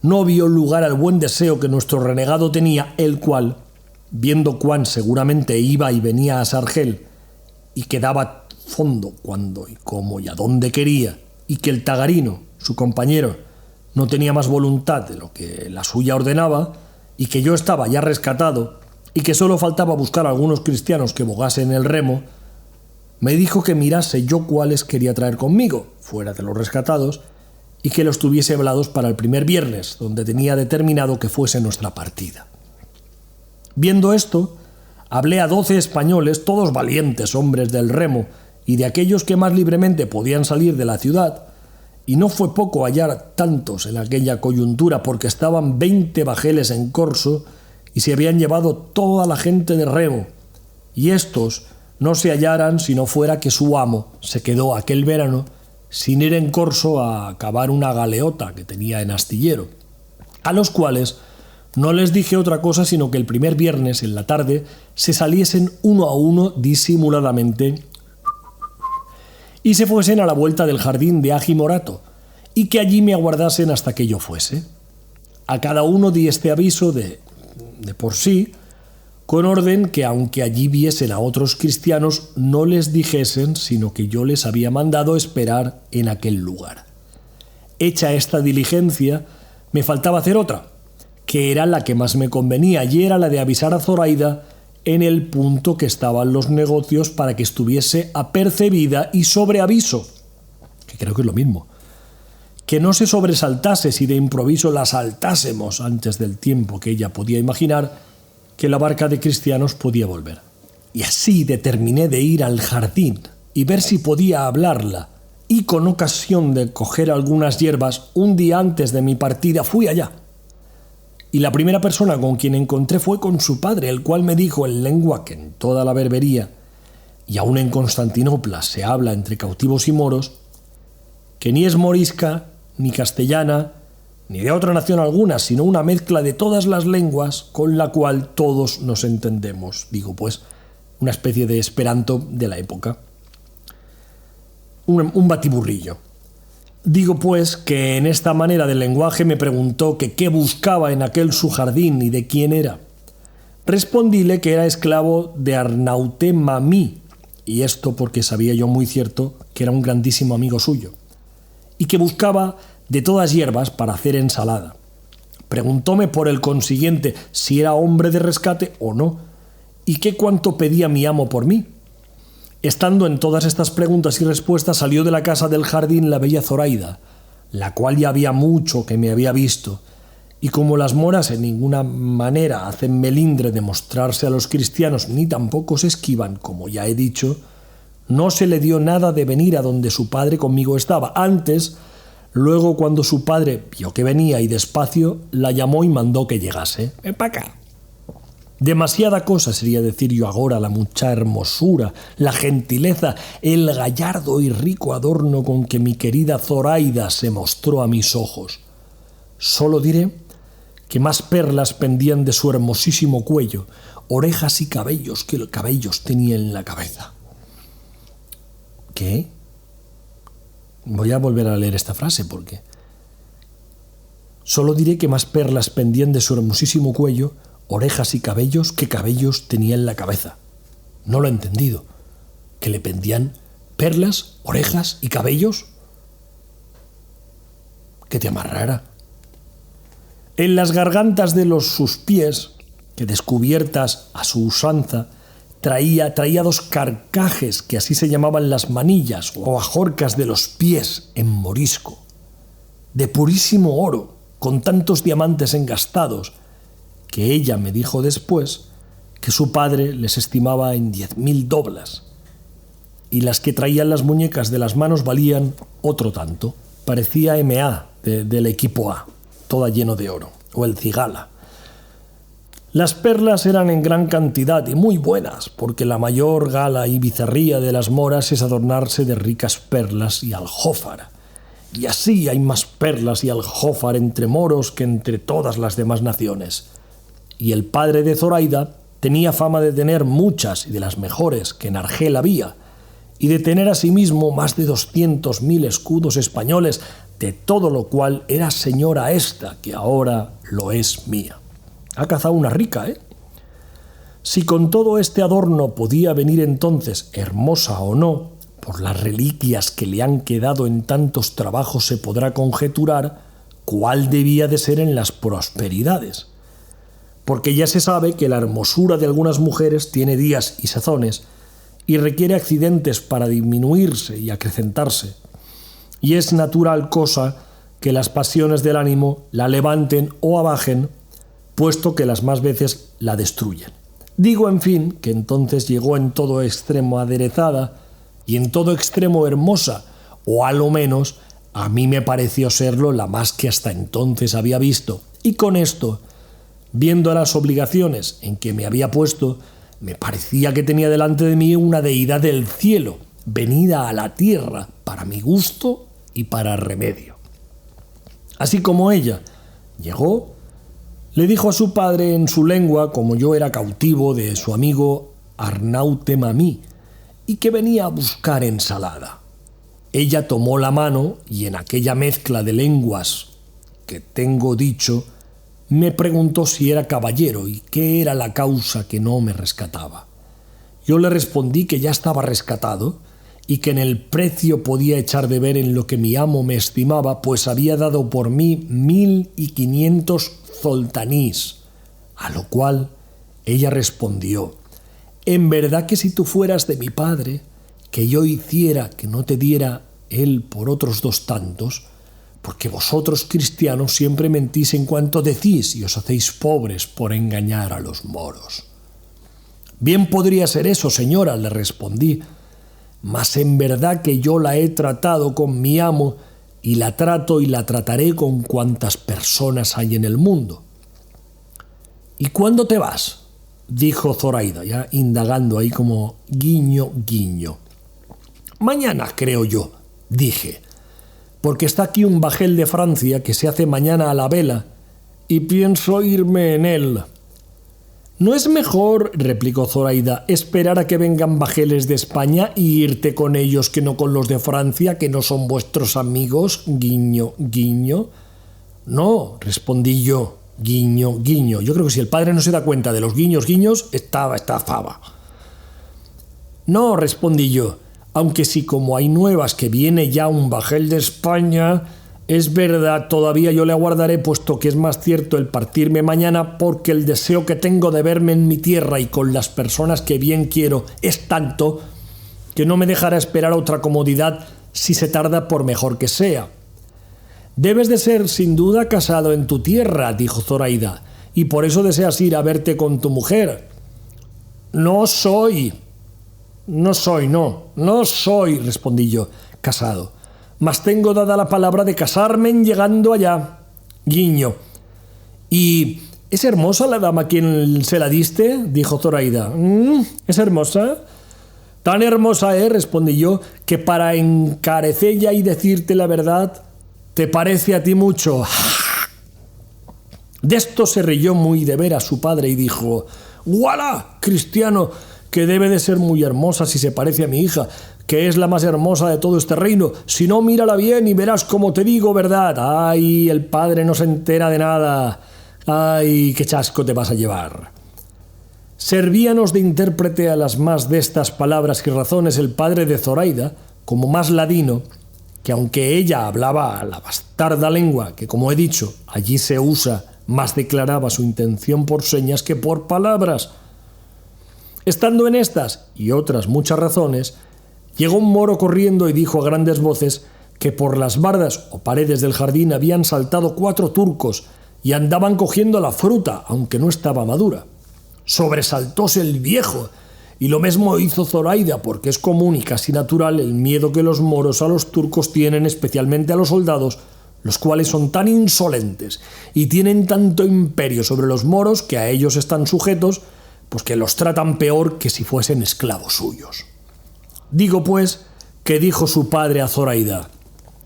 no vio lugar al buen deseo que nuestro renegado tenía, el cual, viendo cuán seguramente iba y venía a Sargel, y que daba fondo cuando y cómo y a dónde quería, y que el tagarino, su compañero, no tenía más voluntad de lo que la suya ordenaba, y que yo estaba ya rescatado, y que solo faltaba buscar a algunos cristianos que bogasen el remo, me dijo que mirase yo cuáles quería traer conmigo, fuera de los rescatados, y que los tuviese hablados para el primer viernes, donde tenía determinado que fuese nuestra partida. Viendo esto, hablé a 12 españoles, todos valientes hombres del remo, y de aquellos que más libremente podían salir de la ciudad, y no fue poco hallar tantos en aquella coyuntura, porque estaban 20 bajeles en corso, y se habían llevado toda la gente de remo, y estos no se hallaran si no fuera que su amo se quedó aquel verano sin ir en corso a cavar una galeota que tenía en astillero, a los cuales no les dije otra cosa sino que el primer viernes en la tarde se saliesen uno a uno disimuladamente y se fuesen a la vuelta del jardín de Agi Morato, y que allí me aguardasen hasta que yo fuese. A cada uno di este aviso de por sí, con orden que aunque allí viesen a otros cristianos, no les dijesen, sino que yo les había mandado esperar en aquel lugar. Hecha esta diligencia, me faltaba hacer otra, que era la que más me convenía, y era la de avisar a Zoraida en el punto que estaban los negocios para que estuviese apercebida y sobre aviso, que creo que es lo mismo, que no se sobresaltase si de improviso la saltásemos antes del tiempo que ella podía imaginar que la barca de cristianos podía volver. y así determiné de ir al jardín y ver si podía hablarla, y con ocasión de coger algunas hierbas, un día antes de mi partida fui allá. Y la primera persona con quien encontré fue con su padre, el cual me dijo en lengua que en toda la Berbería, y aún en Constantinopla se habla entre cautivos y moros, que ni es morisca, ni castellana, ni de otra nación alguna, sino una mezcla de todas las lenguas con la cual todos nos entendemos. Digo, pues, una especie de esperanto de la época. Un batiburrillo. Digo, pues, que en esta manera del lenguaje me preguntó que qué buscaba en aquel su jardín y de quién era. Respondíle que era esclavo de Arnaute Mamí, y esto porque sabía yo muy cierto que era un grandísimo amigo suyo, y que buscaba de todas hierbas para hacer ensalada. Preguntóme por el consiguiente si era hombre de rescate o no, y qué cuánto pedía mi amo por mí. Estando en todas estas preguntas y respuestas, salió de la casa del jardín la bella Zoraida, la cual ya había mucho que me había visto, y como las moras en ninguna manera hacen melindre de mostrarse a los cristianos, ni tampoco se esquivan, como ya he dicho, no se le dio nada de venir a donde su padre conmigo estaba. Antes, luego cuando su padre vio que venía y despacio, la llamó y mandó que llegase. «Ven pa' acá». Demasiada cosa sería decir yo agora la mucha hermosura, la gentileza, el gallardo y rico adorno con que mi querida Zoraida se mostró a mis ojos. Solo diré que más perlas pendían de su hermosísimo cuello, orejas y cabellos que el cabellos tenía en la cabeza. ¿Qué? Voy a volver a leer esta frase porque... Solo diré que más perlas pendían de su hermosísimo cuello, orejas y cabellos que cabellos tenía en la cabeza. No lo he entendido. ¿Que le pendían perlas, orejas y cabellos? ¿Qué te amarrara? En las gargantas de sus pies, que descubiertas a su usanza, traía 2 carcajes, que así se llamaban las manillas o ajorcas de los pies en morisco, de purísimo oro, con tantos diamantes engastados, que ella me dijo después que su padre les estimaba en 10.000 doblas, y las que traían las muñecas de las manos valían otro tanto. Parecía MA del equipo A, toda lleno de oro, o el cigala. Las perlas eran en gran cantidad y muy buenas, porque la mayor gala y bizarría de las moras es adornarse de ricas perlas y aljófar. Y así hay más perlas y aljófar entre moros que entre todas las demás naciones. Y el padre de Zoraida tenía fama de tener muchas y de las mejores que en Argel había, y de tener asimismo más de 200.000 escudos españoles, de todo lo cual era señora esta, que ahora lo es mía. Ha cazado una rica, ¿eh? Si con todo este adorno podía venir entonces, hermosa o no, por las reliquias que le han quedado en tantos trabajos se podrá conjeturar cuál debía de ser en las prosperidades. Porque ya se sabe que la hermosura de algunas mujeres tiene días y sazones y requiere accidentes para disminuirse y acrecentarse. Y es natural cosa que las pasiones del ánimo la levanten o abajen, puesto que las más veces la destruyen. Digo, en fin, que entonces llegó en todo extremo aderezada y en todo extremo hermosa, o a lo menos a mí me pareció serlo la más que hasta entonces había visto, y con esto, viendo las obligaciones en que me había puesto, me parecía que tenía delante de mí una deidad del cielo, venida a la tierra para mi gusto y para remedio. Así como ella llegó, le dijo a su padre en su lengua, como yo era cautivo de su amigo Arnaute Mamí, y que venía a buscar ensalada. Ella tomó la mano y en aquella mezcla de lenguas que tengo dicho, me preguntó si era caballero y qué era la causa que no me rescataba. Yo le respondí que ya estaba rescatado y que en el precio podía echar de ver en lo que mi amo me estimaba, pues había dado por mí 1.500 zoltanís, a lo cual ella respondió: en verdad que si tú fueras de mi padre, que yo hiciera que no te diera él por otros 2 tantos, porque vosotros cristianos siempre mentís en cuanto decís y os hacéis pobres por engañar a los moros. Bien podría ser eso, señora, le respondí, mas en verdad que yo la he tratado con mi amo y la trato y la trataré con cuantas personas hay en el mundo. ¿Y cuándo te vas?, dijo Zoraida, ya indagando ahí como guiño, guiño. Mañana, creo yo, dije, porque está aquí un bajel de Francia que se hace mañana a la vela y pienso irme en él. ¿No es mejor, replicó Zoraida, esperar a que vengan bajeles de España y irte con ellos que no con los de Francia, que no son vuestros amigos? Guiño, guiño. No, respondí yo, guiño, guiño. Yo creo que si el padre no se da cuenta de los guiños, guiños, está fava. No, respondí yo, aunque si como hay nuevas que viene ya un bajel de España, es verdad, todavía yo le aguardaré, puesto que es más cierto el partirme mañana, porque el deseo que tengo de verme en mi tierra y con las personas que bien quiero es tanto que no me dejará esperar otra comodidad si se tarda por mejor que sea. Debes de ser sin duda casado en tu tierra, dijo Zoraida, y por eso deseas ir a verte con tu mujer. No soy, respondí yo, casado. Mas tengo dada la palabra de casarme en llegando allá. Guiño. ¿Y es hermosa la dama a quien se la diste?, dijo Zoraida. ¿Es hermosa? Tan hermosa es, respondí yo, que para encarecella y decirte la verdad, te parece a ti mucho. De esto se rió muy de veras su padre y dijo: ¡Guala, cristiano, que debe de ser muy hermosa si se parece a mi hija, que es la más hermosa de todo este reino! Si no, mírala bien y verás como te digo verdad. ¡Ay, el padre no se entera de nada! ¡Ay, qué chasco te vas a llevar! Servíanos de intérprete a las más de estas palabras y razones el padre de Zoraida, como más ladino, que aunque ella hablaba la bastarda lengua, que como he dicho, allí se usa, más declaraba su intención por señas que por palabras. Estando en estas y otras muchas razones, llegó un moro corriendo y dijo a grandes voces que por las bardas o paredes del jardín habían saltado 4 turcos y andaban cogiendo la fruta, aunque no estaba madura. Sobresaltóse el viejo, y lo mismo hizo Zoraida, porque es común y casi natural el miedo que los moros a los turcos tienen, especialmente a los soldados, los cuales son tan insolentes y tienen tanto imperio sobre los moros que a ellos están sujetos, pues que los tratan peor que si fuesen esclavos suyos. Digo, pues, que dijo su padre a Zoraida: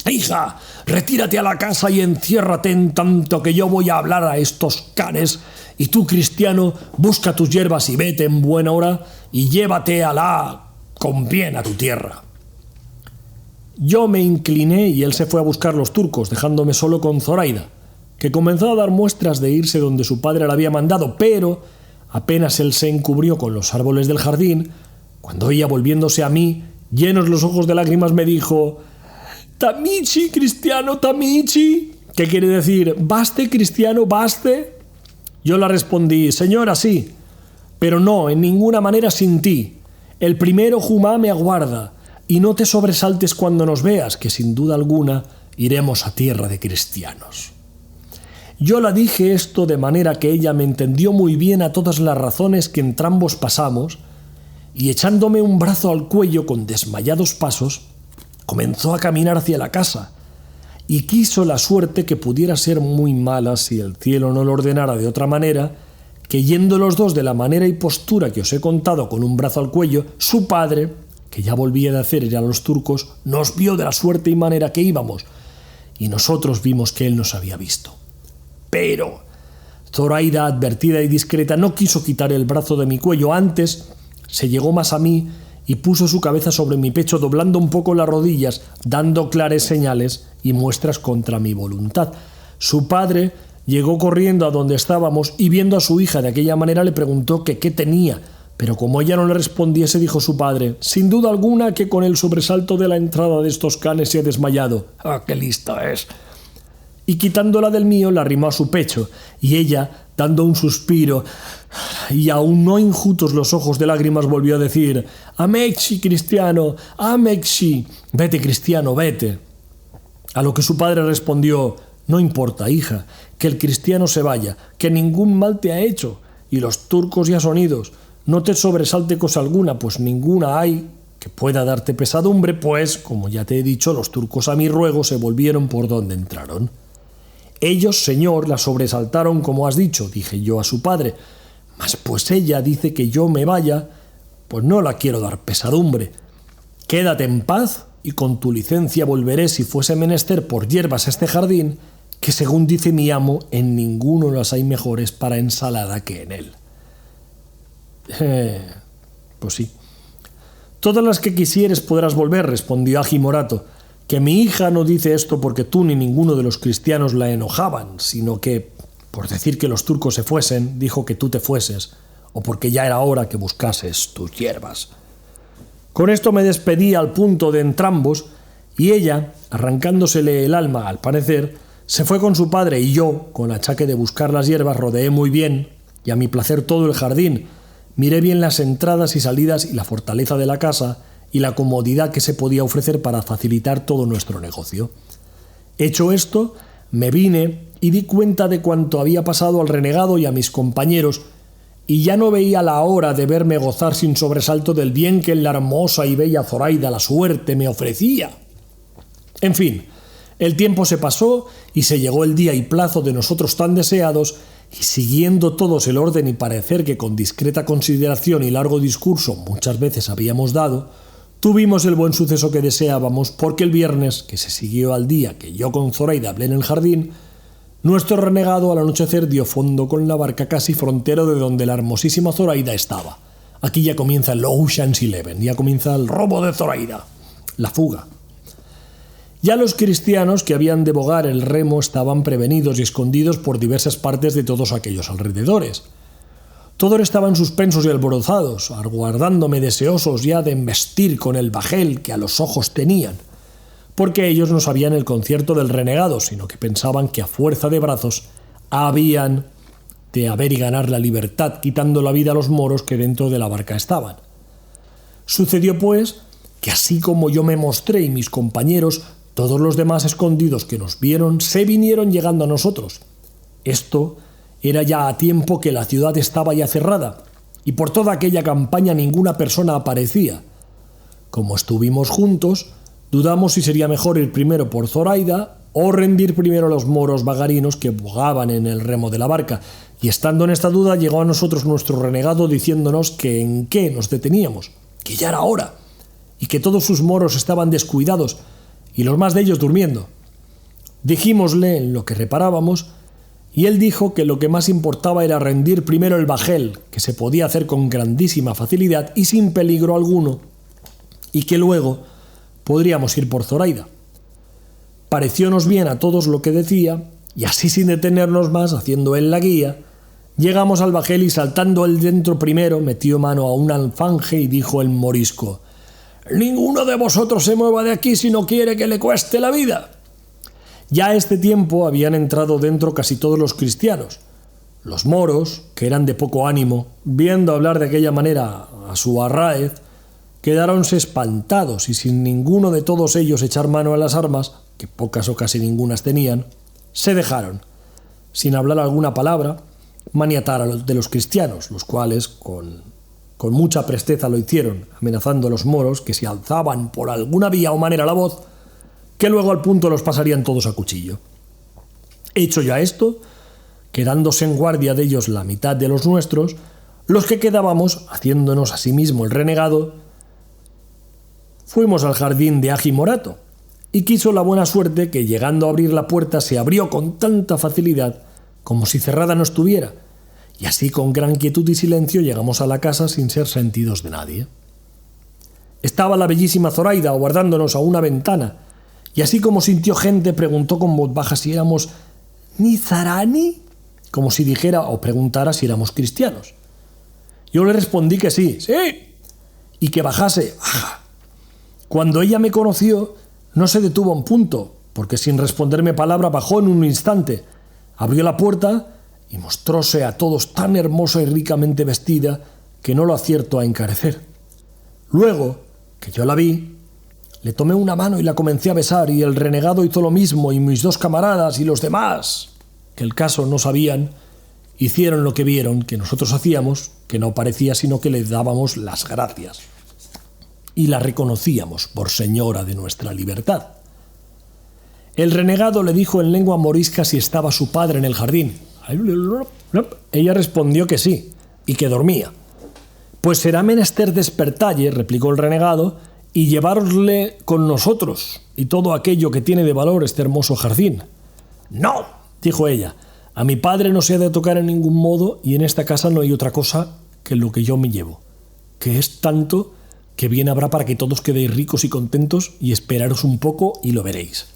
«Hija, retírate a la casa y enciérrate en tanto que yo voy a hablar a estos canes, y tú, cristiano, busca tus hierbas y vete en buena hora y llévate con bien a tu tierra». Yo me incliné y él se fue a buscar los turcos, dejándome solo con Zoraida, que comenzó a dar muestras de irse donde su padre la había mandado, pero apenas él se encubrió con los árboles del jardín, cuando ella, volviéndose a mí, llenos los ojos de lágrimas, me dijo: «Tamichi, cristiano, tamichi», ¿qué quiere decir? «Baste, cristiano, baste». Yo la respondí: «Señora, sí, pero no, en ninguna manera sin ti. El primero Jumá me aguarda, y no te sobresaltes cuando nos veas, que sin duda alguna iremos a tierra de cristianos». Yo la dije esto de manera que ella me entendió muy bien a todas las razones que entrambos pasamos, y echándome un brazo al cuello con desmayados pasos, comenzó a caminar hacia la casa, y quiso la suerte que pudiera ser muy mala si el cielo no lo ordenara de otra manera, que yendo los dos de la manera y postura que os he contado, con un brazo al cuello, su padre, que ya volvía de hacer ir a los turcos, nos vio de la suerte y manera que íbamos, y nosotros vimos que él nos había visto. Pero Zoraida, advertida y discreta, no quiso quitar el brazo de mi cuello. Antes se llegó más a mí y puso su cabeza sobre mi pecho, doblando un poco las rodillas, dando claras señales y muestras contra mi voluntad. Su padre llegó corriendo a donde estábamos y, viendo a su hija de aquella manera, le preguntó que qué tenía, pero como ella no le respondiese, dijo su padre: «Sin duda alguna que con el sobresalto de la entrada de estos canes se ha desmayado». «¡Ah, qué lista es!». Y quitándola del mío, la arrimó a su pecho, y ella, dando un suspiro y aún no enjutos los ojos de lágrimas, volvió a decir: «Amexi, cristiano, amexi, vete, cristiano, vete». A lo que su padre respondió: «No importa, hija, que el cristiano se vaya, que ningún mal te ha hecho, y los turcos ya son idos. No te sobresalte cosa alguna, pues ninguna hay que pueda darte pesadumbre, pues, como ya te he dicho, los turcos a mi ruego se volvieron por donde entraron. Ellos, señor, la sobresaltaron como has dicho, dije yo a su padre, mas pues ella dice que yo me vaya, pues no la quiero dar pesadumbre. Quédate en paz y con tu licencia volveré si fuese menester por hierbas a este jardín, que según dice mi amo, en ninguno las hay mejores para ensalada que en él. Pues sí. Todas las que quisieres podrás volver, respondió Agi Morato, que mi hija no dice esto porque tú ni ninguno de los cristianos la enojaban, sino que, por decir que los turcos se fuesen, dijo que tú te fueses, o porque ya era hora que buscases tus hierbas. Con esto me despedí al punto de entrambos, y ella, arrancándosele el alma al parecer, se fue con su padre y yo, con achaque de buscar las hierbas, rodeé muy bien, y a mi placer todo el jardín, miré bien las entradas y salidas y la fortaleza de la casa y la comodidad que se podía ofrecer para facilitar todo nuestro negocio. Hecho esto, me vine y di cuenta de cuanto había pasado al renegado y a mis compañeros, y ya no veía la hora de verme gozar sin sobresalto del bien que en la hermosa y bella Zoraida la suerte me ofrecía. En fin, el tiempo se pasó y se llegó el día y plazo de nosotros tan deseados, y siguiendo todos el orden y parecer que con discreta consideración y largo discurso muchas veces habíamos dado, tuvimos el buen suceso que deseábamos, porque el viernes, que se siguió al día que yo con Zoraida hablé en el jardín, nuestro renegado al anochecer dio fondo con la barca casi frontero de donde la hermosísima Zoraida estaba. Aquí ya comienza el Ocean's 11, ya comienza el robo de Zoraida, la fuga. Ya los cristianos que habían de bogar el remo estaban prevenidos y escondidos por diversas partes de todos aquellos alrededores. Todos estaban suspensos y alborozados, aguardándome deseosos ya de embestir con el bajel que a los ojos tenían, porque ellos no sabían el concierto del renegado, sino que pensaban que a fuerza de brazos habían de haber y ganar la libertad, quitando la vida a los moros que dentro de la barca estaban. Sucedió, pues, que así como yo me mostré y mis compañeros, todos los demás escondidos que nos vieron se vinieron llegando a nosotros. Esto era ya a tiempo que la ciudad estaba ya cerrada, y por toda aquella campaña ninguna persona aparecía. Como estuvimos juntos, dudamos si sería mejor ir primero por Zoraida o rendir primero a los moros vagarinos que bogaban en el remo de la barca, y estando en esta duda llegó a nosotros nuestro renegado diciéndonos que en qué nos deteníamos, que ya era hora, y que todos sus moros estaban descuidados, y los más de ellos durmiendo. Dijímosle en lo que reparábamos, y él dijo que lo que más importaba era rendir primero el bajel, que se podía hacer con grandísima facilidad y sin peligro alguno, y que luego podríamos ir por Zoraida. Pareciónos bien a todos lo que decía, y así sin detenernos más, haciendo él la guía, llegamos al bajel y saltando él dentro primero, metió mano a un alfanje y dijo el morisco: «Ninguno de vosotros se mueva de aquí si no quiere que le cueste la vida». Ya a este tiempo habían entrado dentro casi todos los cristianos. Los moros, que eran de poco ánimo, viendo hablar de aquella manera a su Arráez, quedáronse espantados y sin ninguno de todos ellos echar mano a las armas, que pocas o casi ningunas tenían, se dejaron, sin hablar alguna palabra, maniatar a los de los cristianos, los cuales, con mucha presteza lo hicieron, amenazando a los moros que si alzaban por alguna vía o manera la voz, que luego al punto los pasarían todos a cuchillo. Hecho ya esto, quedándose en guardia de ellos la mitad de los nuestros, los que quedábamos, haciéndonos a sí mismo el renegado, fuimos al jardín de Agi Morato, y quiso la buena suerte que llegando a abrir la puerta se abrió con tanta facilidad como si cerrada no estuviera, y así con gran quietud y silencio llegamos a la casa sin ser sentidos de nadie. Estaba la bellísima Zoraida aguardándonos a una ventana, y así como sintió gente preguntó con voz baja si éramos Nizarani, como si dijera o preguntara si éramos cristianos. Yo le respondí que sí, y que bajase. Cuando ella me conoció, no se detuvo un punto, porque sin responderme palabra bajó en un instante, abrió la puerta y mostróse a todos tan hermosa y ricamente vestida que no lo acierto a encarecer. Luego, que yo la vi, le tomé una mano y la comencé a besar, y el renegado hizo lo mismo, y mis dos camaradas y los demás, que el caso no sabían, hicieron lo que vieron que nosotros hacíamos, que no parecía sino que le dábamos las gracias y la reconocíamos por señora de nuestra libertad. El renegado le dijo en lengua morisca si estaba su padre en el jardín. Ella respondió que sí, y que dormía. Pues será menester despertalle, replicó el renegado, y llevarosle con nosotros y todo aquello que tiene de valor este hermoso jardín. No, dijo ella, a mi padre no se ha de tocar en ningún modo y en esta casa no hay otra cosa que lo que yo me llevo, que es tanto que bien habrá para que todos quedéis ricos y contentos y esperaros un poco y lo veréis.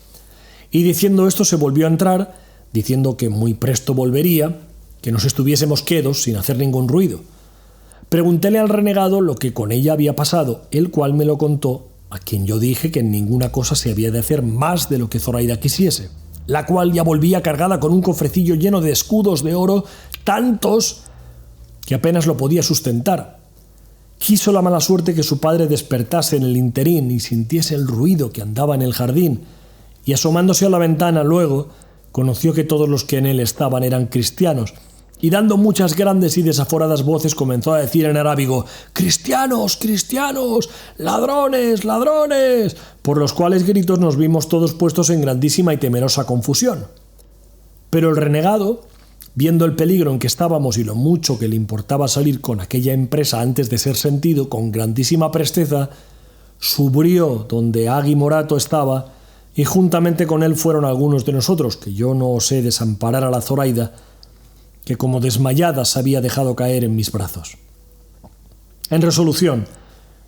Y diciendo esto se volvió a entrar, diciendo que muy presto volvería, que nos estuviésemos quedos sin hacer ningún ruido. Preguntéle al renegado lo que con ella había pasado, el cual me lo contó, a quien yo dije que en ninguna cosa se había de hacer más de lo que Zoraida quisiese, la cual ya volvía cargada con un cofrecillo lleno de escudos de oro, tantos que apenas lo podía sustentar. Quiso la mala suerte que su padre despertase en el interín y sintiese el ruido que andaba en el jardín, y asomándose a la ventana luego, conoció que todos los que en él estaban eran cristianos, y dando muchas grandes y desaforadas voces comenzó a decir en arábigo: «¡Cristianos, cristianos! ¡Ladrones, ladrones!», por los cuales gritos nos vimos todos puestos en grandísima y temerosa confusión. Pero el renegado, viendo el peligro en que estábamos y lo mucho que le importaba salir con aquella empresa antes de ser sentido, con grandísima presteza, subió donde Agui Morato estaba, y juntamente con él fueron algunos de nosotros, que yo no osé desamparar a la Zoraida, que como desmayada se había dejado caer en mis brazos. En resolución,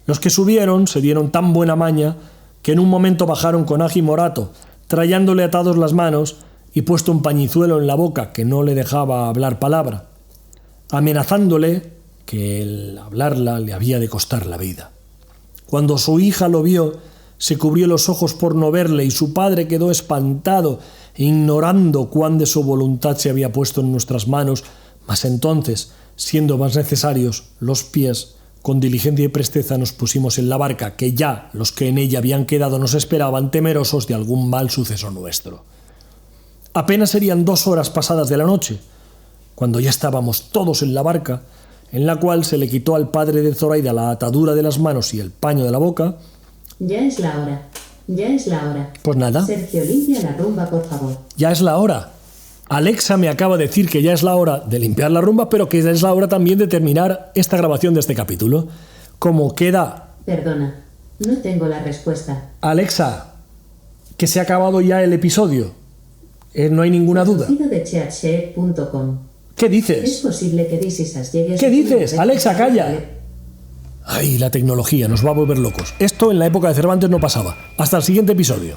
los que subieron se dieron tan buena maña que en un momento bajaron con Agui Morato, trayéndole atados las manos y puesto un pañizuelo en la boca que no le dejaba hablar palabra, amenazándole que el hablarla le había de costar la vida. Cuando su hija lo vio, se cubrió los ojos por no verle y su padre quedó espantado, ignorando cuán de su voluntad se había puesto en nuestras manos, mas entonces, siendo más necesarios los pies, con diligencia y presteza nos pusimos en la barca, que ya los que en ella habían quedado nos esperaban, temerosos de algún mal suceso nuestro. Apenas serían 2 horas pasadas de la noche, cuando ya estábamos todos en la barca, en la cual se le quitó al padre de Zoraida la atadura de las manos y el paño de la boca. Ya es la hora. Ya es la hora. Pues nada. Sergio, limpia la rumba, por favor. Ya es la hora. Alexa me acaba de decir que ya es la hora de limpiar la rumba, pero que ya es la hora también de terminar esta grabación de este capítulo. ¿Cómo queda? Perdona, no tengo la respuesta. Alexa, que se ha acabado ya el episodio. No hay ninguna duda. De chatshare.com. ¿Qué dices? Es posible que This Is Us llegue a ¿Qué dices? Alexa, calla. Ay, la tecnología nos va a volver locos. Esto en la época de Cervantes no pasaba. Hasta el siguiente episodio.